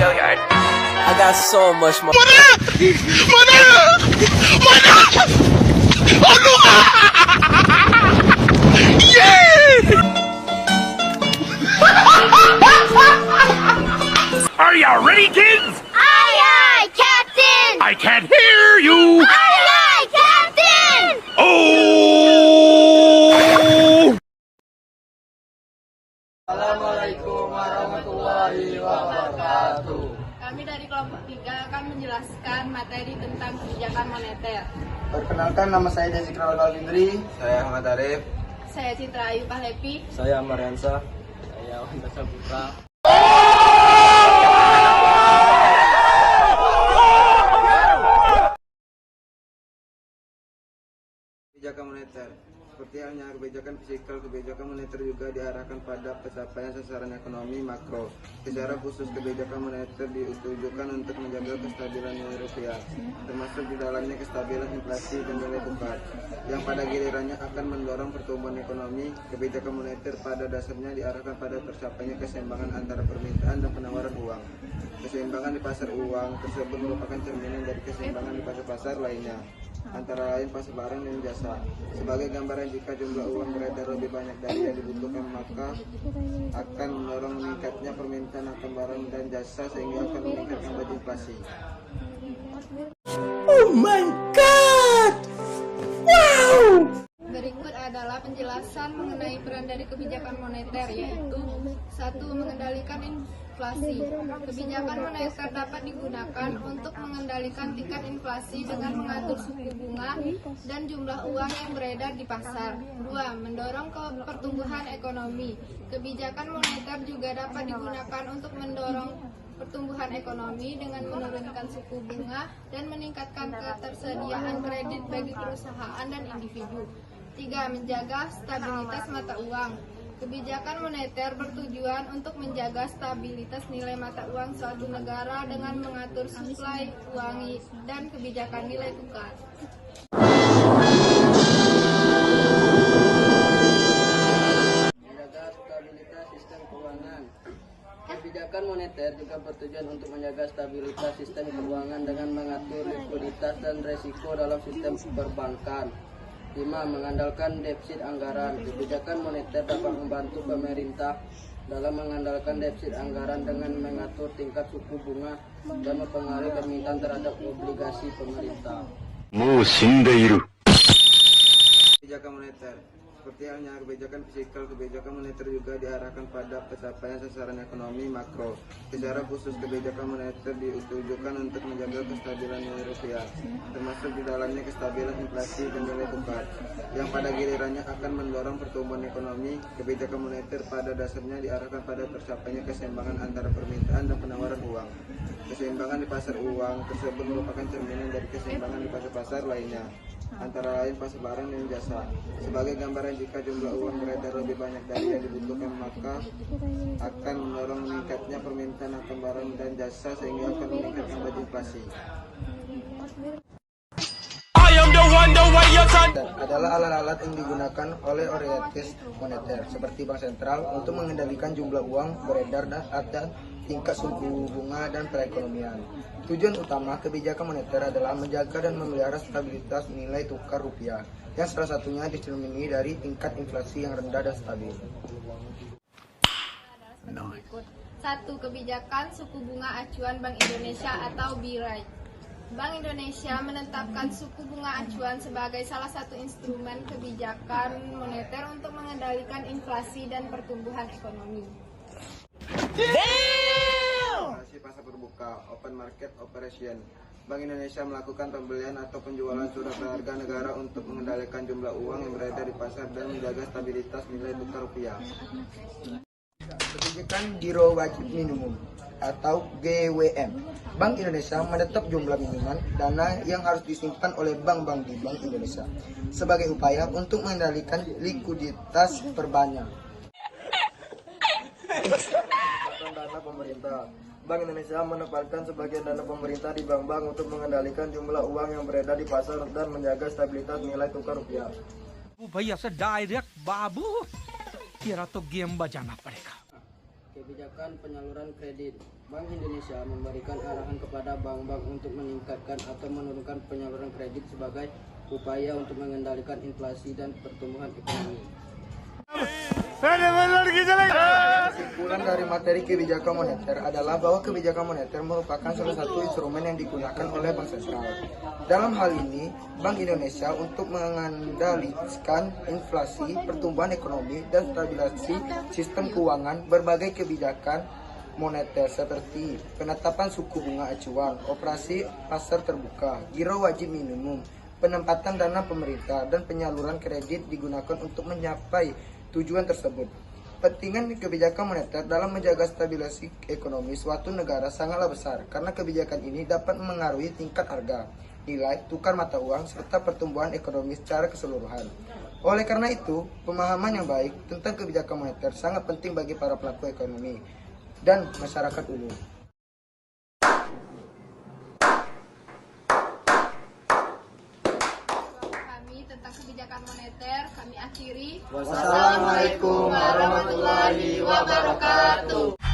Gilliard. I got so much more. Are you ready, kids? Aye, aye, Captain! I can't hear you. Aye, aye, Captain! Oh! Assalamualaikum warahmatullahi wabarakatuh. Kami dari kelompok 3 akan menjelaskan materi tentang kebijakan moneter. Perkenalkan, nama saya Desi Krawal Kalindri. Saya Ahmad Arif. Saya Citra Ayu Pahlepi. Saya Amariansa. Saya Wanda Saputra. Kebijakan moneter. Seperti halnya kebijakan fiskal, kebijakan moneter juga diarahkan pada pencapaian sasaran ekonomi makro. Secara khusus, kebijakan moneter ditujukan untuk menjaga kestabilan nilai rupiah, termasuk di dalamnya kestabilan inflasi dan nilai tukar, yang pada gilirannya akan mendorong pertumbuhan ekonomi. Kebijakan moneter pada dasarnya diarahkan pada tercapainya keseimbangan antara permintaan dan penawaran uang. Keseimbangan di pasar uang tersebut merupakan cerminan dari keseimbangan di pasar-pasar lainnya, antara lain pasar barang dan jasa. Sebagai gambaran, jika jumlah uang beredar lebih banyak dari yang dibutuhkan, maka akan mendorong meningkatnya permintaan akan barang dan jasa, sehingga akan meningkatkan laju inflasi. Oh my god! Wow! Berikut adalah penjelasan mengenai peran dari kebijakan moneter, yaitu 1. Mengendalikan inflasi. Kebijakan moneter dapat digunakan untuk mengendalikan tingkat inflasi dengan mengatur suku bunga dan jumlah uang yang beredar di pasar. 2. Mendorong pertumbuhan ekonomi. Kebijakan moneter juga dapat digunakan untuk mendorong pertumbuhan ekonomi dengan menurunkan suku bunga dan meningkatkan ketersediaan kredit bagi perusahaan dan individu. 3. Menjaga stabilitas mata uang. Kebijakan moneter bertujuan untuk menjaga stabilitas nilai mata uang suatu negara dengan mengatur suplai uang dan kebijakan nilai tukar. Menjaga stabilitas sistem keuangan. Kebijakan moneter juga bertujuan untuk menjaga stabilitas sistem keuangan dengan mengatur likuiditas dan resiko dalam sistem perbankan. 5. Mengandalkan defisit anggaran. Kebijakan moneter dapat membantu pemerintah dalam mengandalkan defisit anggaran dengan mengatur tingkat suku bunga dan mempengaruhi permintaan terhadap obligasi pemerintah. Kebijakan moneter. Seperti halnya kebijakan fiskal, kebijakan moneter juga diarahkan pada pencapaian sasaran ekonomi makro. Secara khusus, kebijakan moneter ditujukan untuk menjaga kestabilan nilai rupiah, termasuk di dalamnya kestabilan inflasi dan nilai tukar, yang pada gilirannya akan mendorong pertumbuhan ekonomi. Kebijakan moneter pada dasarnya diarahkan pada tercapainya keseimbangan antara permintaan dan penawaran uang. Keseimbangan di pasar uang tersebut merupakan cerminan dari keseimbangan di pasar-pasar lainnya, antara lain pasar barang dan jasa. Sebagai gambaran, jika jumlah uang beredar lebih banyak dari yang dibutuhkan, maka akan mendorong meningkatnya permintaan akan barang dan jasa, sehingga akan meningkatkan laju inflasi. Adalah alat-alat yang digunakan oleh otoritas moneter seperti bank sentral untuk mengendalikan jumlah uang beredar dan tingkat suku bunga dan perekonomian. Tujuan utama kebijakan moneter adalah menjaga dan memelihara stabilitas nilai tukar rupiah, yang salah satunya dicermini dari tingkat inflasi yang rendah dan stabil. 1. Kebijakan suku bunga acuan Bank Indonesia atau BI. Bank Indonesia menetapkan suku bunga acuan sebagai salah satu instrumen kebijakan moneter untuk mengendalikan inflasi dan pertumbuhan ekonomi. Operasi pasar terbuka, open market operation. Bank Indonesia melakukan pembelian atau penjualan surat berharga negara untuk mengendalikan jumlah uang yang beredar di pasar dan menjaga stabilitas nilai tukar rupiah. Kebijakan Giro Wajib Minimum atau GWM. Bank Indonesia menetap jumlah minimal dana yang harus disimpan oleh bank-bank di Bank Indonesia sebagai upaya untuk mengendalikan likuiditas perbankan. Dana pemerintah. Bank Indonesia menempatkan sebagian dana pemerintah di bank-bank untuk mengendalikan jumlah uang yang beredar di pasar dan menjaga stabilitas nilai tukar rupiah. भैया से डायरेक्ट बाबू तेरा तो गेम बजाना पड़ेगा। Kebijakan penyaluran kredit. Bank Indonesia memberikan arahan kepada bank-bank untuk meningkatkan atau menurunkan penyaluran kredit sebagai upaya untuk mengendalikan inflasi dan pertumbuhan ekonomi. Kesimpulan dari materi kebijakan moneter adalah bahwa kebijakan moneter merupakan salah satu instrumen yang digunakan oleh Bank Sentral. Dalam hal ini, Bank Indonesia untuk mengendalikan inflasi, pertumbuhan ekonomi, dan stabilisasi sistem keuangan berbagai kebijakan moneter seperti penetapan suku bunga acuan, operasi pasar terbuka, giro wajib minimum, penempatan dana pemerintah, dan penyaluran kredit digunakan untuk mencapai tujuan tersebut. Pentingan kebijakan moneter dalam menjaga stabilisasi ekonomi suatu negara sangatlah besar karena kebijakan ini dapat mengaruhi tingkat harga, nilai tukar mata uang, serta pertumbuhan ekonomi secara keseluruhan. Oleh karena itu, pemahaman yang baik tentang kebijakan moneter sangat penting bagi para pelaku ekonomi dan masyarakat umum. Kami tentang kebijakan moneter kami akhiri. Wassalamualaikum warahmatullahi wabarakatuh.